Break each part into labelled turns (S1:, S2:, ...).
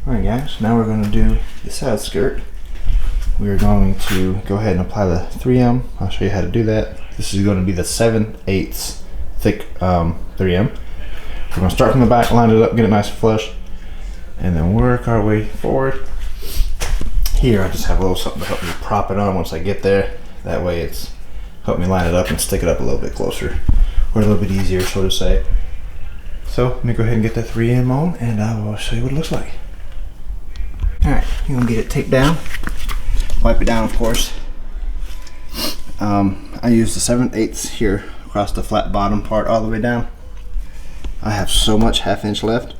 S1: Alright guys, now we're going to do the side skirt. We're going to go ahead and apply the 3M. I'll show you how to do that. This is going to be the 7/8 thick 3M. We're going to start from the back, line it up, get it nice and flush, and then work our way forward. Here I just have a little something to help me prop it on once I get there. That way it's help me line it up and stick it up a little bit closer, or a little bit easier, so to say. So let me go ahead and get that 3M on and I will show you what it looks like. Alright, you're going to get it taped down. Wipe it down, of course. I use the 7/8 here across the flat bottom part all the way down. I have so much 1/2 inch left.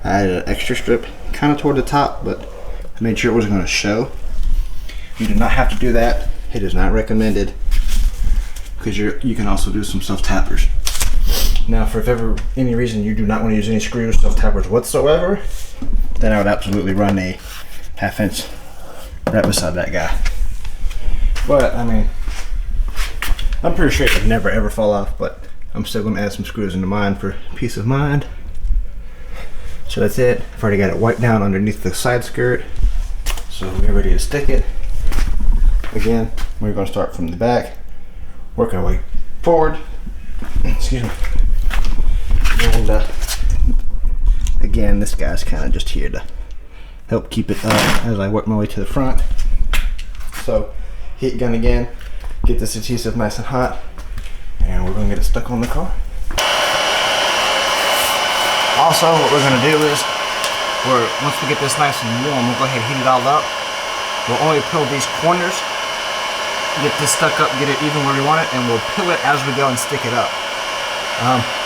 S1: I added an extra strip kind of toward the top, but I made sure it wasn't going to show. You do not have to do that. It is not recommended because you can also do some self-tappers. Now, for if ever any reason you do not want to use any screws, self-tappers whatsoever, then I would absolutely run a 1/2 inch right beside that guy. But I mean, I'm pretty sure it would never ever fall off, but I'm still going to add some screws into mine for peace of mind. So that's it. I've already got it wiped down underneath the side skirt, so we're ready to stick it. Again, we're going to start from the back, work our way forward. Excuse me. And again, this guy's kind of just here to help keep it up as I work my way to the front. So heat gun again, get this adhesive nice and hot, and we're going to get it stuck on the car. Also, what we're going to do is, once we get this nice and warm, we'll go ahead and heat it all up. We'll only peel these corners, get this stuck up, get it even where we want it, and we'll peel it as we go and stick it up.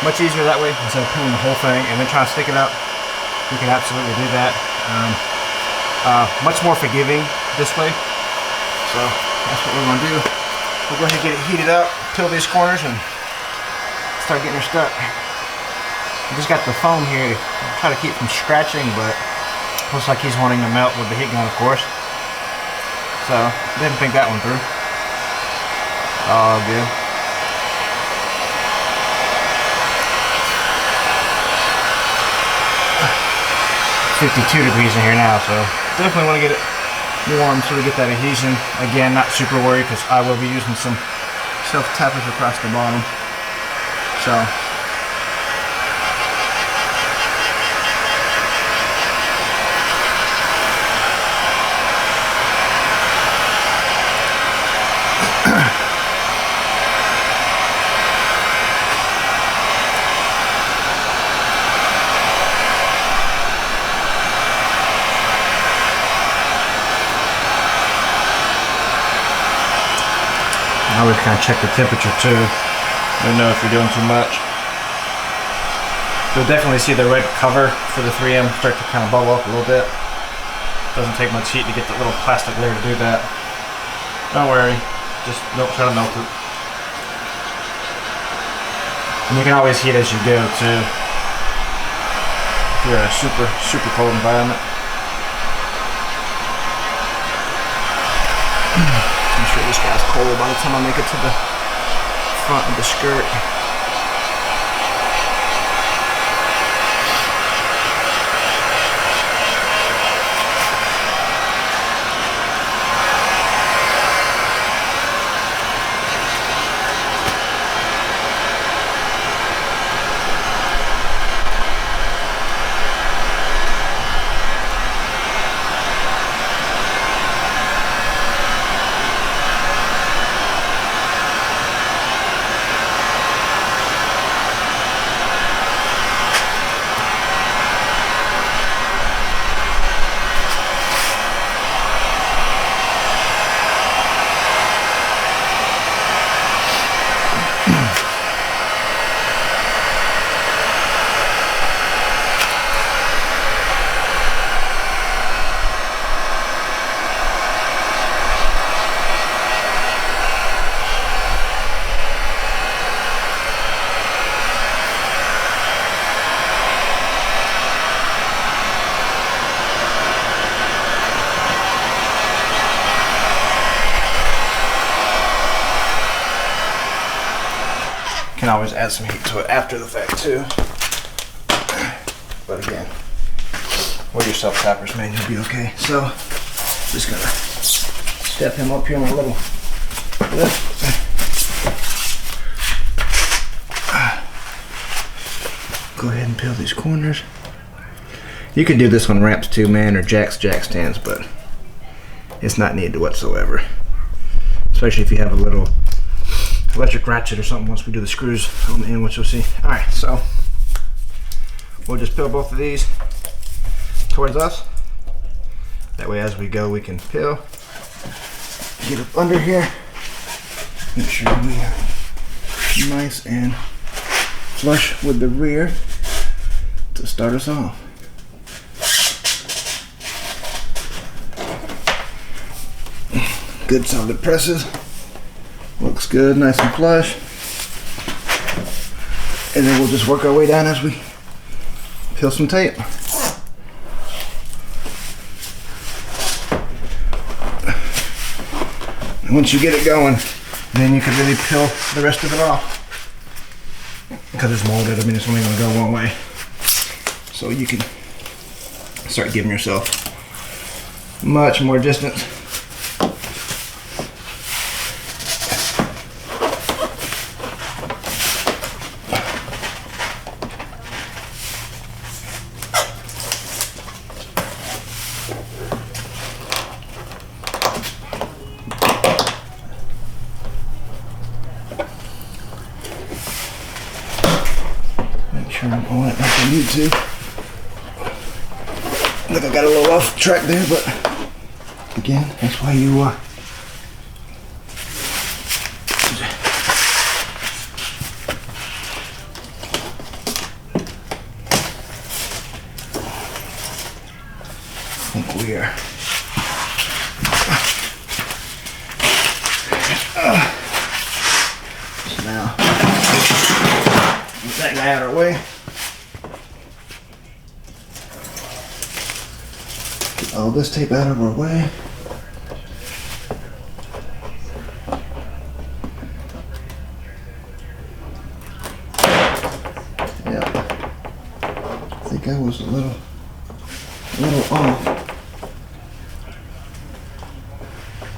S1: Much easier that way instead of peeling the whole thing and then trying to stick it up. We can absolutely do that. Much more forgiving this way. So that's what we're going to do. We'll go ahead and get it heated up, peel these corners, and start getting her stuck. I just got the foam here to try to keep from scratching, but looks like he's wanting to melt with the heat gun, of course. So didn't think that one through. All good. 52 degrees in here now, so definitely want to get it warm so we get that adhesion. Again, not super worried because I will be using some self-tappers across the bottom. So I always kind of check the temperature too. Don't know if you're doing too much. You'll definitely see the red cover for the 3M start to kind of bubble up a little bit. Doesn't take much heat to get the little plastic layer to do that. Don't worry, just don't try to melt it. And you can always heat as you go too. If you're in a super cold environment. I'm sure this guy's cold by the time I make it to the front of the skirt. Can always add some heat to it after the fact too. But again, or your self-tappers, man, you'll be okay. So, just gonna step him up here in a little lift. Go ahead and peel these corners. You can do this on ramps too, man, or jack stands, but it's not needed whatsoever. Especially if you have a little electric ratchet or something once we do the screws on the end, which you'll see. All right, so we'll just peel both of these towards us. That way as we go, we can peel. Get up under here. Make sure we are nice and flush with the rear to start us off. Good solid presses. Looks good, nice and flush. And then we'll just work our way down as we peel some tape. And once you get it going, then you can really peel the rest of it off. Because it's molded, I mean, it's only going to go one way. So you can start giving yourself much more distance. Sure I'm on it like I need to. Look, I got a little off track there, but again, that's why you I think we are so now get that guy out of our way. Get all this tape out of our way. Yeah, I think I was a little off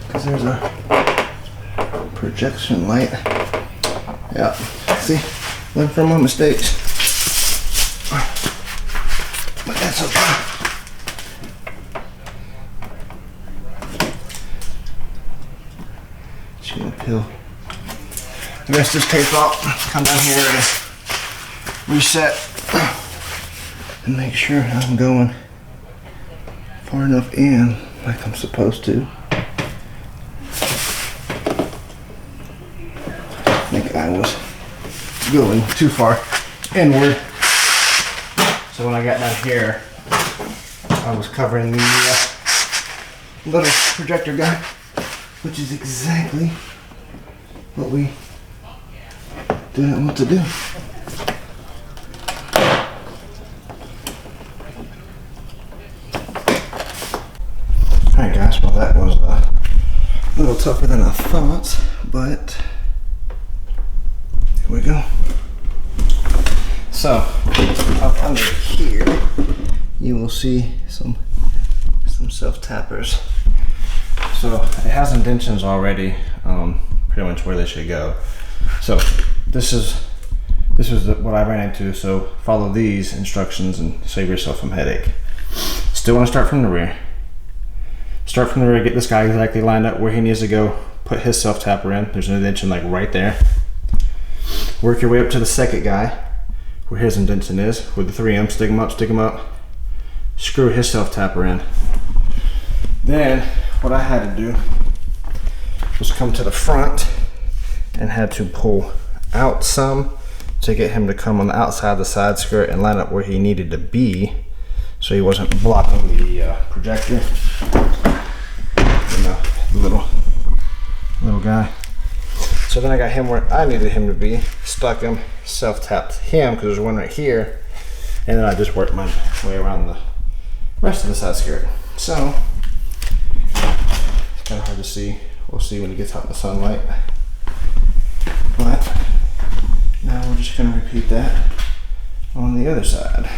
S1: because there's a projection light. Yeah, see. Learn from my mistakes. But that's okay. Just gonna peel the rest of this tape off. Come down here and reset and make sure I'm going far enough in like I'm supposed to. I think I was going too far inward. So when I got down here, I was covering the little projector guy, which is exactly what we didn't want to do. Alright guys, well that was a little tougher than I thought, but here we go. So, up under here, you will see some self-tappers. So, it has indentions already, pretty much where they should go. So, this is what I ran into, so follow these instructions and save yourself some headache. Still want to start from the rear. Start from the rear, get this guy exactly lined up where he needs to go, put his self-tapper in. There's an indention like right there. Work your way up to the second guy, where his indentation is, with the 3M, stick him up, screw his self-tapper in. Then, what I had to do was come to the front and had to pull out some to get him to come on the outside of the side skirt and line up where he needed to be so he wasn't blocking the projector. The little guy. So then I got him where I needed him to be, stuck him, self-tapped him because there's one right here, and then I just worked my way around the rest of the side skirt. So it's kind of hard to see. We'll see when it gets out in the sunlight. But now we're just going to repeat that on the other side.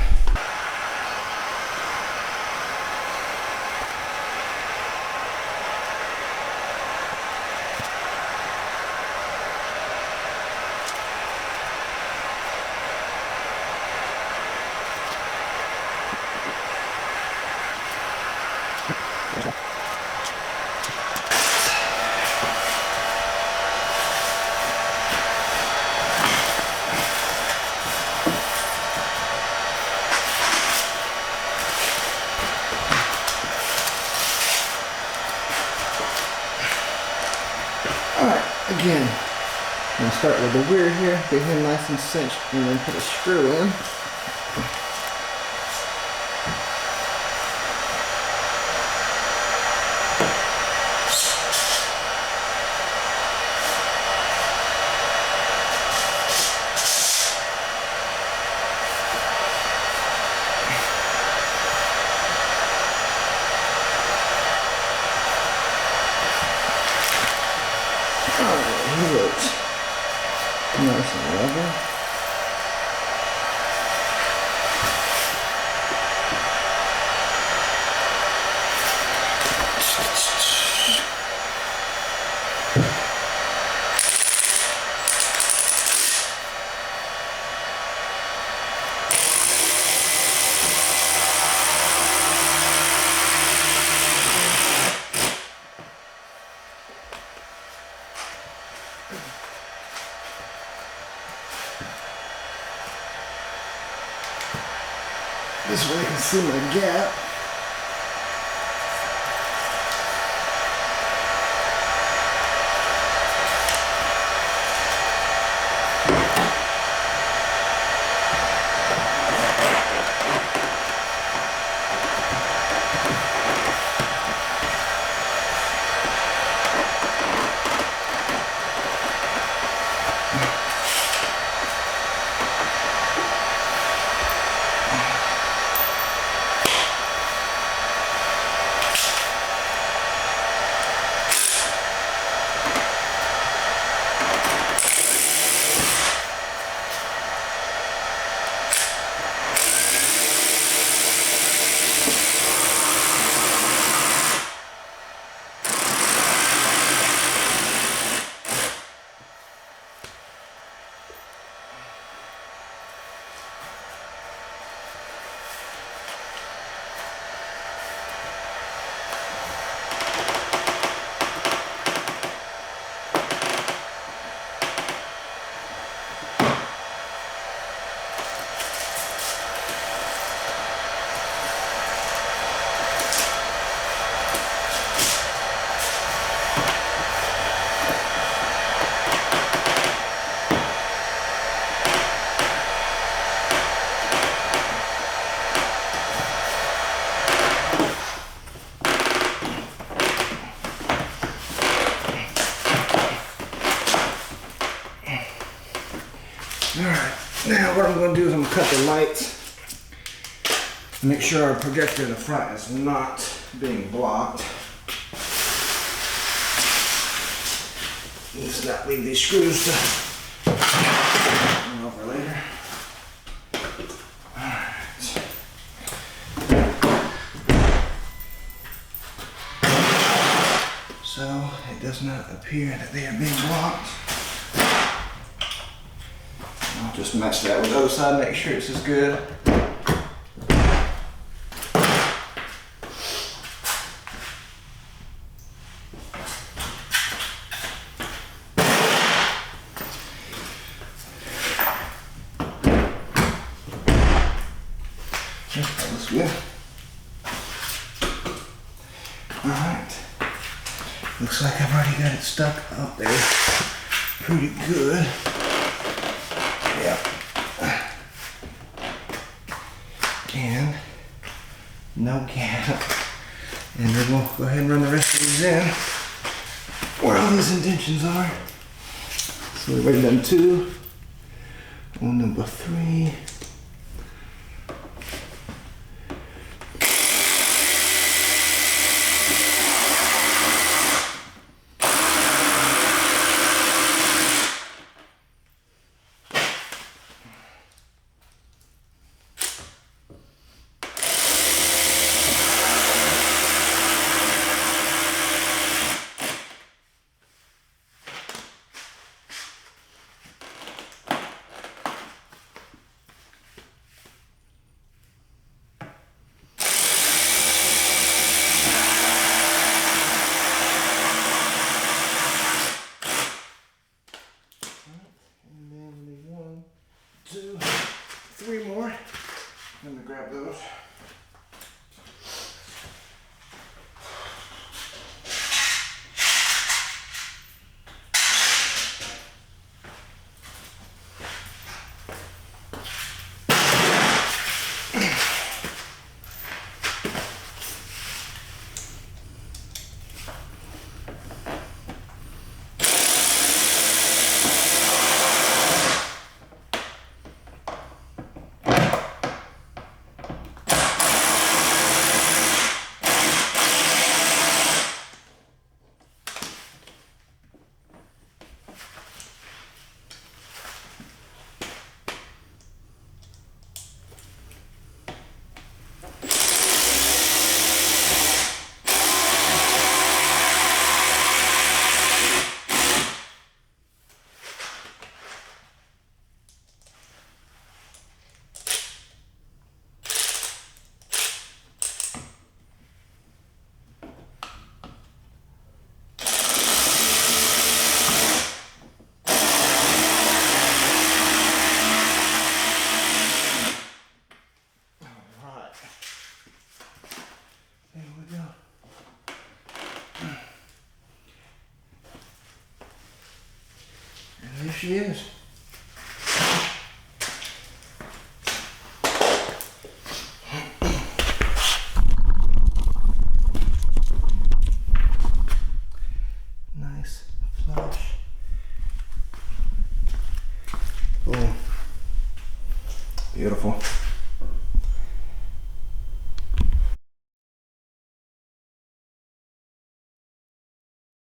S1: Again, I'm going to start with the weir here, get him nice and cinched, and then put a screw in. He looks nice and level. This way I can see my gap. Alright, now what I'm going to do is I'm going to cut the lights. Make sure our projector in the front is not being blocked. Let's not leave these screws to run over later. Alright. So it does not appear that they are being blocked. I'll just match that with the other side, make sure this is good. That looks good. Alright. Looks like I've already got it stuck up there pretty good. Yeah. And no gap. And then we'll go ahead and run the rest of these in where all these indentions are. So we've already done 2. On number 3. she is. Nice flush. Boom. Beautiful.